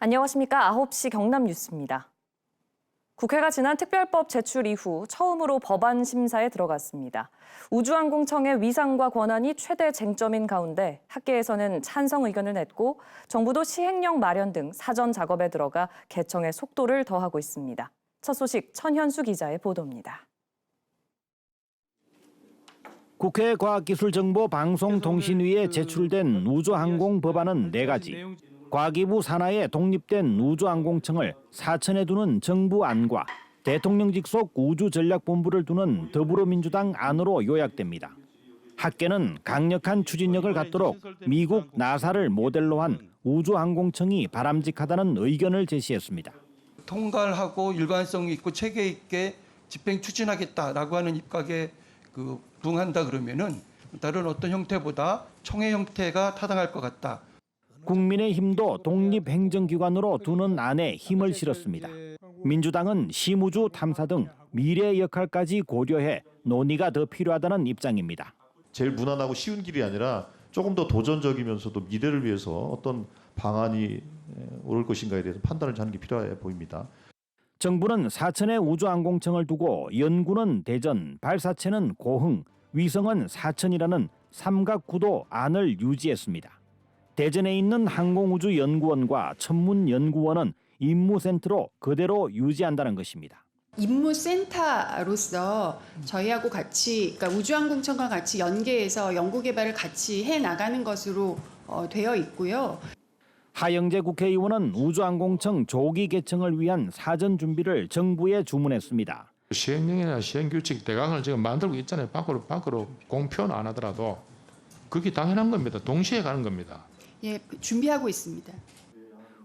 안녕하십니까. 9시 경남 뉴스입니다. 국회가 지난 특별법 제출 이후 처음으로 법안 심사에 들어갔습니다. 우주항공청의 위상과 권한이 최대 쟁점인 가운데 학계에서는 찬성 의견을 냈고 정부도 시행령 마련 등 사전 작업에 들어가 개청의 속도를 더하고 있습니다. 첫 소식 천현수 기자의 보도입니다. 국회 과학기술정보방송통신위에 제출된 우주항공 법안은 4가지. 과기부 산하에 독립된 우주항공청을 사천에 두는 정부 안과 대통령직 속 우주전략본부를 두는 더불어민주당 안으로 요약됩니다. 학계는 강력한 추진력을 갖도록 미국 나사를 모델로 한 우주항공청이 바람직하다는 의견을 제시했습니다. 통과를 하고 일관성 있고 체계 있게 집행 추진하겠다라고 하는 입각에 부응한다 그러면은 다른 어떤 형태보다 청의 형태가 타당할 것 같다. 국민의힘도 독립행정기관으로 두는 안에 힘을 실었습니다. 민주당은 심우주 탐사 등 미래 역할까지 고려해 논의가 더 필요하다는 입장입니다. 제일 무난하고 쉬운 길이 아니라 조금 더 도전적이면서도 미래를 위해서 어떤 방안이 옳을 것인가에 대해서 판단을 하는 게 필요해 보입니다. 정부는 사천에 우주항공청을 두고 연구는 대전, 발사체는 고흥, 위성은 사천이라는 삼각구도 안을 유지했습니다. 대전에 있는 항공우주연구원과 천문연구원은 임무센터로 그대로 유지한다는 것입니다. 임무센터로서 저희하고 같이, 그러니까 우주항공청과 같이 연계해서 연구개발을 같이 해나가는 것으로 되어 있고요. 하영재 국회의원은 우주항공청 조기 개청을 위한 사전 준비를 정부에 주문했습니다. 시행령이나 시행규칙 대강을 지금 만들고 있잖아요. 밖으로 공표는 안 하더라도 그게 당연한 겁니다. 동시에 가는 겁니다. 예, 준비하고 있습니다.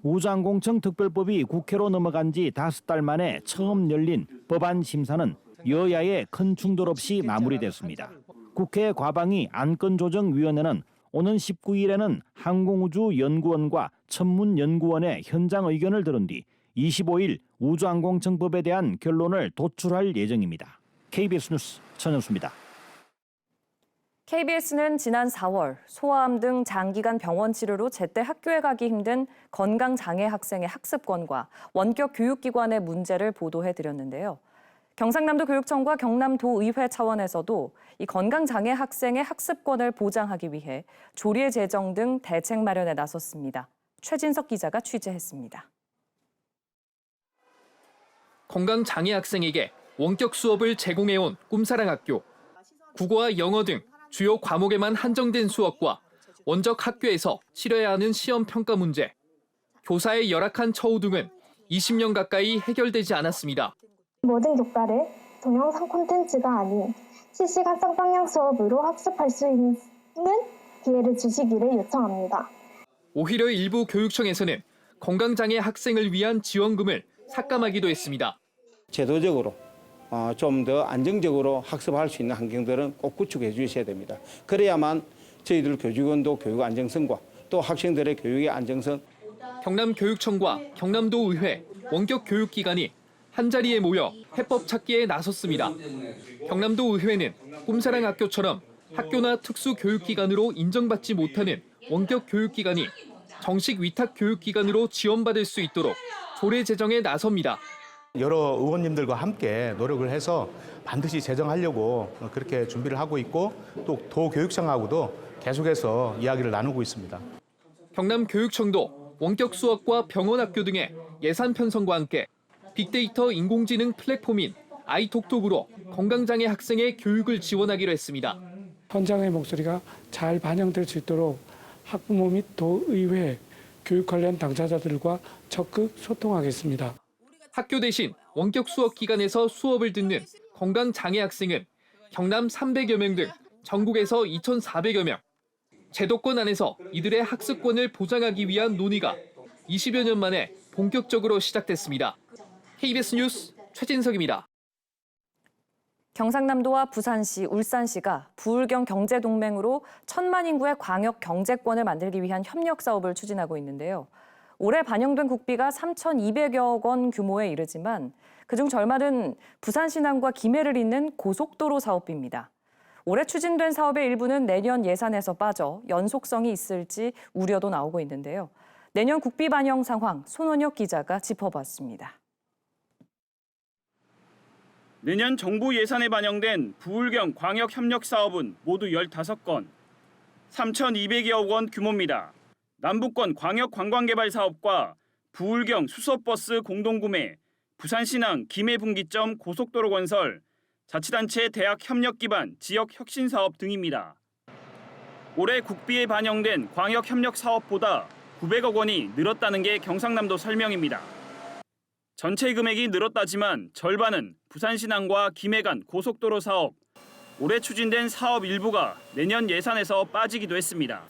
우주항공청 특별법이 국회로 넘어간 지 5달 만에 처음 열린 법안 심사는 여야의 큰 충돌 없이 마무리됐습니다. 국회 과방위 안건조정위원회는 오는 19일에는 항공우주연구원과 천문연구원의 현장 의견을 들은 뒤 25일 우주항공청법에 대한 결론을 도출할 예정입니다. KBS 뉴스 천현수입니다. KBS는 지난 4월 소아암 등 장기간 병원 치료로 제때 학교에 가기 힘든 건강장애 학생의 학습권과 원격 교육기관의 문제를 보도해드렸는데요. 경상남도 교육청과 경남도의회 차원에서도 이 건강장애 학생의 학습권을 보장하기 위해 조례 제정 등 대책 마련에 나섰습니다. 최진석 기자가 취재했습니다. 건강장애 학생에게 원격 수업을 제공해온 꿈사랑학교. 국어와 영어 등 주요 과목에만 한정된 수업과 원적 학교에서 치러야 하는 시험 평가 문제, 교사의 열악한 처우 등은 20년 가까이 해결되지 않았습니다. 모든 교과를 동영상 콘텐츠가 아닌 실시간 쌍방향 수업으로 학습할 수 있는 기회를 주시기를 요청합니다. 오히려 일부 교육청에서는 건강장애 학생을 위한 지원금을 삭감하기도 했습니다. 제도적으로 좀 더 안정적으로 학습할 수 있는 환경들은 꼭 구축해 주셔야 됩니다. 그래야만 저희들 교직원도 교육 안정성과 또 학생들의 교육의 안정성. 경남교육청과 경남도의회, 원격 교육기관이 한자리에 모여 해법 찾기에 나섰습니다. 경남도의회는 꿈사랑학교처럼 학교나 특수교육기관으로 인정받지 못하는 원격 교육기관이 정식 위탁교육기관으로 지원받을 수 있도록 조례 제정에 나섭니다. 여러 의원님들과 함께 노력을 해서 반드시 제정하려고 그렇게 준비를 하고 있고 또 도교육청하고도 계속해서 이야기를 나누고 있습니다. 경남교육청도 원격 수업과 병원학교 등의 예산 편성과 함께 빅데이터 인공지능 플랫폼인 아이톡톡으로 건강장애 학생의 교육을 지원하기로 했습니다. 현장의 목소리가 잘 반영될 수 있도록 학부모 및 도의회, 교육 관련 당사자들과 적극 소통하겠습니다. 학교 대신 원격 수업 기관에서 수업을 듣는 건강장애 학생은 경남 300여 명 등 전국에서 2,400여 명. 제도권 안에서 이들의 학습권을 보장하기 위한 논의가 20여 년 만에 본격적으로 시작됐습니다. KBS 뉴스 최진석입니다. 경상남도와 부산시, 울산시가 부울경 경제동맹으로 1,000만 인구의 광역 경제권을 만들기 위한 협력 사업을 추진하고 있는데요. 올해 반영된 국비가 3,200여 원 규모에 이르지만 그중 절반은 부산신항과 김해를 잇는 고속도로 사업비입니다. 올해 추진된 사업의 일부는 내년 예산에서 빠져 연속성이 있을지 우려도 나오고 있는데요. 내년 국비 반영 상황 손원혁 기자가 짚어봤습니다. 내년 정부 예산에 반영된 부울경 광역협력사업은 모두 15건, 3,200여억 원 규모입니다. 남북권 광역관광개발 사업과 부울경 수소버스 공동구매, 부산신항 김해분기점 고속도로 건설, 자치단체 대학 협력 기반 지역 혁신 사업 등입니다. 올해 국비에 반영된 광역협력 사업보다 900억 원이 늘었다는 게 경상남도 설명입니다. 전체 금액이 늘었다지만 절반은 부산신항과 김해 간 고속도로 사업, 올해 추진된 사업 일부가 내년 예산에서 빠지기도 했습니다.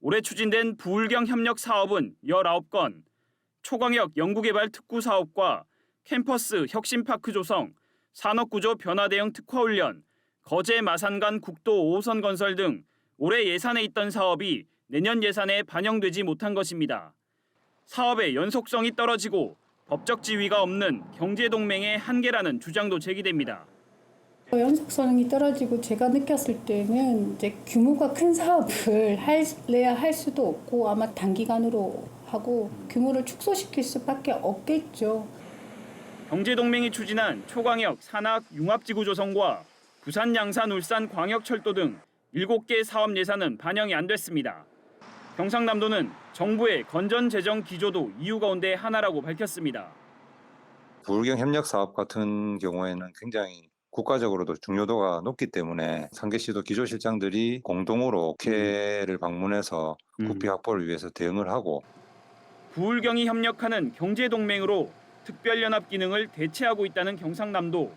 올해 추진된 부울경 협력 사업은 19건, 초광역 연구개발 특구 사업과 캠퍼스 혁신파크 조성, 산업구조 변화 대응 특화훈련, 거제 마산 간 국도 5호선 건설 등 올해 예산에 있던 사업이 내년 예산에 반영되지 못한 것입니다. 사업의 연속성이 떨어지고 법적 지위가 없는 경제동맹의 한계라는 주장도 제기됩니다. 연속성이 떨어지고 제가 느꼈을 때는 이제 규모가 큰 사업을 할래야 할 수도 없고 아마 단기간으로 하고 규모를 축소시킬 수밖에 없겠죠. 경제동맹이 추진한 초광역 산악 융합지구 조성과 부산 양산 울산 광역철도 등 7개 사업 예산은 반영이 안 됐습니다. 경상남도는 정부의 건전 재정 기조도 이유 가운데 하나라고 밝혔습니다. 부울경 협력 사업 같은 경우에는 굉장히 국가적으로도 중요도가 높기 때문에 상계시도 기조실장들이 공동으로 국회를 방문해서 국비 확보를 위해서 대응을 하고 부울경이 협력하는 경제동맹으로 특별연합 기능을 대체하고 있다는 경상남도.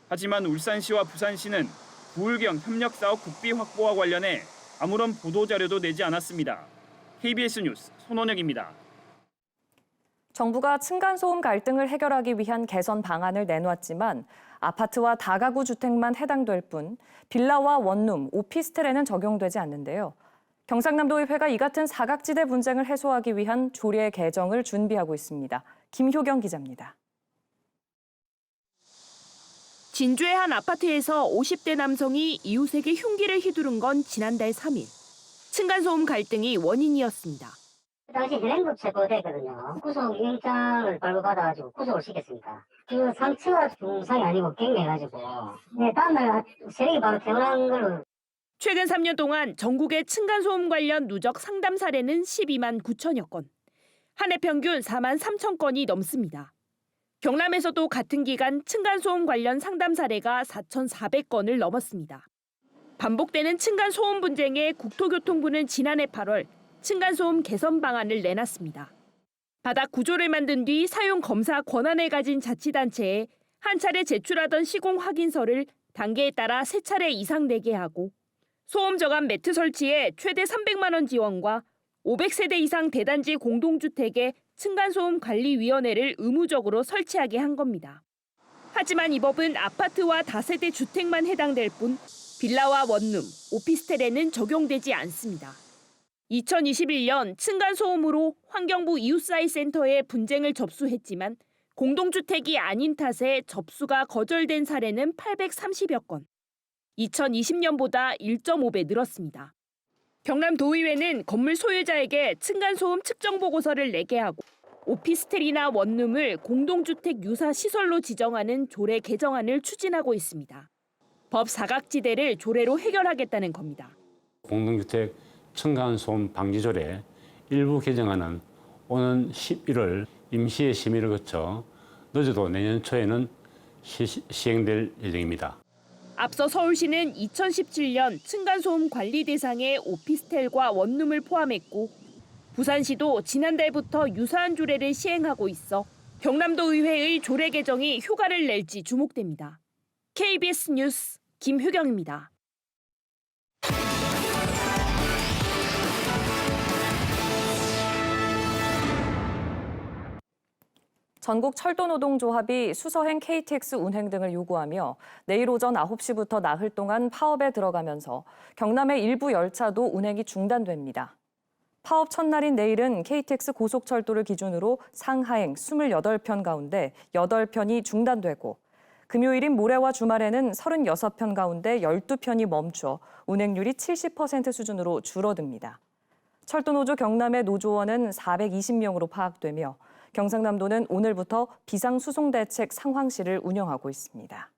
하지만 울산시와 부산시는 부울경 협력사업 국비 확보와 관련해 아무런 보도자료도 내지 않았습니다. KBS 뉴스 손원혁입니다. 정부가 층간소음 갈등을 해결하기 위한 개선 방안을 내놓았지만 아파트와 다가구 주택만 해당될 뿐 빌라와 원룸, 오피스텔에는 적용되지 않는데요. 경상남도의회가 이 같은 사각지대 분쟁을 해소하기 위한 조례 개정을 준비하고 있습니다. 김효경 기자입니다. 진주의 한 아파트에서 50대 남성이 이웃에게 흉기를 휘두른 건 지난달 3일. 층간소음 갈등이 원인이었습니다. 당시 현행법 체포됐거든요. 구속 영장을 발부받아가지고 구속을 시켰습니다. 그 상처가 중상이 아니고 갱매해가지고 다음날 세력이 바로 퇴원한 걸로. 최근 3년 동안 전국의 층간소음 관련 누적 상담 사례는 12만 9천여 건. 한 해 평균 4만 3천 건이 넘습니다. 경남에서도 같은 기간 층간소음 관련 상담 사례가 4,400건을 넘었습니다. 반복되는 층간소음 분쟁에 국토교통부는 지난해 8월 층간소음 개선 방안을 내놨습니다. 바닥 구조를 만든 뒤 사용 검사 권한을 가진 자치단체에 한 차례 제출하던 시공 확인서를 단계에 따라 3차례 이상 내게 하고 소음 저감 매트 설치에 최대 300만 원 지원과 500세대 이상 대단지 공동주택에 층간소음 관리위원회를 의무적으로 설치하게 한 겁니다. 하지만 이 법은 아파트와 다세대 주택만 해당될 뿐 빌라와 원룸, 오피스텔에는 적용되지 않습니다. 2021년 층간소음으로 환경부 이웃사회센터에 분쟁을 접수했지만 공동주택이 아닌 탓에 접수가 거절된 사례는 830여 건. 2020년보다 1.5배 늘었습니다. 경남도의회는 건물 소유자에게 층간소음 측정 보고서를 내게 하고 오피스텔이나 원룸을 공동주택 유사 시설로 지정하는 조례 개정안을 추진하고 있습니다. 법 사각지대를 조례로 해결하겠다는 겁니다. 공동주택 층간소음 방지조례 일부 개정안은 오는 11월 임시의 심의를 거쳐 늦어도 내년 초에는 시행될 예정입니다. 앞서 서울시는 2017년 층간소음 관리 대상에 오피스텔과 원룸을 포함했고 부산시도 지난달부터 유사한 조례를 시행하고 있어 경남도 의회의 조례 개정이 효과를 낼지 주목됩니다. KBS 뉴스 김효경입니다. 전국 철도노동조합이 수서행 KTX 운행 등을 요구하며 내일 오전 9시부터 나흘 동안 파업에 들어가면서 경남의 일부 열차도 운행이 중단됩니다. 파업 첫날인 내일은 KTX 고속철도를 기준으로 상하행 28편 가운데 8편이 중단되고 금요일인 모레와 주말에는 36편 가운데 12편이 멈춰 운행률이 70% 수준으로 줄어듭니다. 철도노조 경남의 노조원은 420명으로 파악되며 경상남도는 오늘부터 비상수송대책 상황실을 운영하고 있습니다.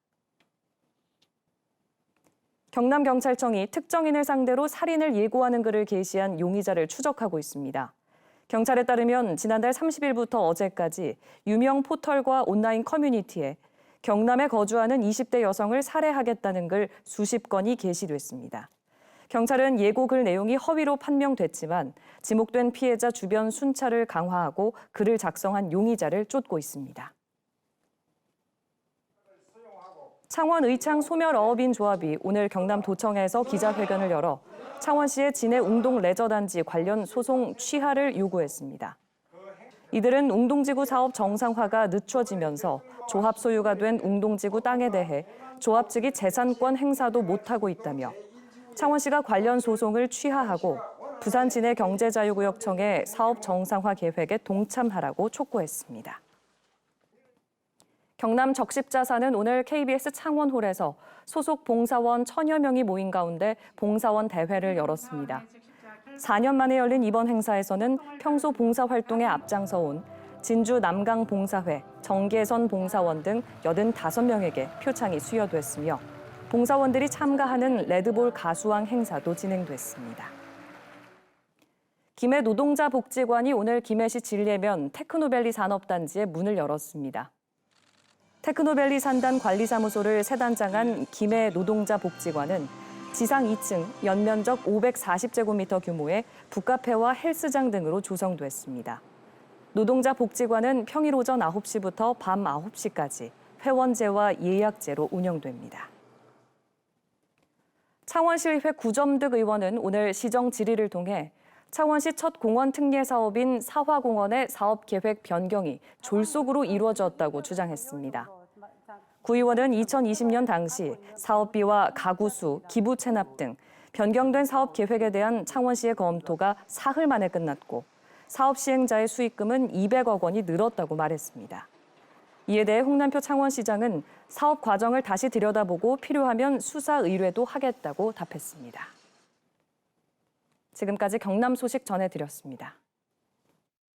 경남경찰청이 특정인을 상대로 살인을 예고하는 글을 게시한 용의자를 추적하고 있습니다. 경찰에 따르면 지난달 30일부터 어제까지 유명 포털과 온라인 커뮤니티에 경남에 거주하는 20대 여성을 살해하겠다는 글 수십 건이 게시됐습니다. 경찰은 예고 글 내용이 허위로 판명됐지만 지목된 피해자 주변 순찰을 강화하고 글을 작성한 용의자를 쫓고 있습니다. 창원 의창 소멸어업인 조합이 오늘 경남도청에서 기자회견을 열어 창원시의 진해 웅동 레저단지 관련 소송 취하를 요구했습니다. 이들은 웅동지구 사업 정상화가 늦춰지면서 조합 소유가 된 웅동지구 땅에 대해 조합 측이 재산권 행사도 못하고 있다며 창원시가 관련 소송을 취하하고 부산 진해 경제자유구역청의 사업 정상화 계획에 동참하라고 촉구했습니다. 경남 적십자사는 오늘 KBS 창원홀에서 소속 봉사원 1000여 명이 모인 가운데 봉사원 대회를 열었습니다. 4년 만에 열린 이번 행사에서는 평소 봉사활동에 앞장서온 진주 남강 봉사회, 정계선 봉사원 등 85명에게 표창이 수여됐으며 봉사원들이 참가하는 레드볼 가수왕 행사도 진행됐습니다. 김해 노동자 복지관이 오늘 김해시 진례면 테크노밸리 산업단지에 문을 열었습니다. 테크노밸리 산단 관리사무소를 세단장한 김해 노동자 복지관은 지상 2층 연면적 540제곱미터 규모의 북카페와 헬스장 등으로 조성됐습니다. 노동자 복지관은 평일 오전 9시부터 밤 9시까지 회원제와 예약제로 운영됩니다. 창원시의회 구점득 의원은 오늘 시정 질의를 통해 창원시 첫 공원 특례 사업인 사화공원의 사업 계획 변경이 졸속으로 이루어졌다고 주장했습니다. 구 의원은 2020년 당시 사업비와 가구 수, 기부 체납 등 변경된 사업 계획에 대한 창원시의 검토가 사흘 만에 끝났고 사업 시행자의 수익금은 200억 원이 늘었다고 말했습니다. 이에 대해 홍남표 창원시장은 사업 과정을 다시 들여다보고 필요하면 수사 의뢰도 하겠다고 답했습니다. 지금까지 경남 소식 전해드렸습니다.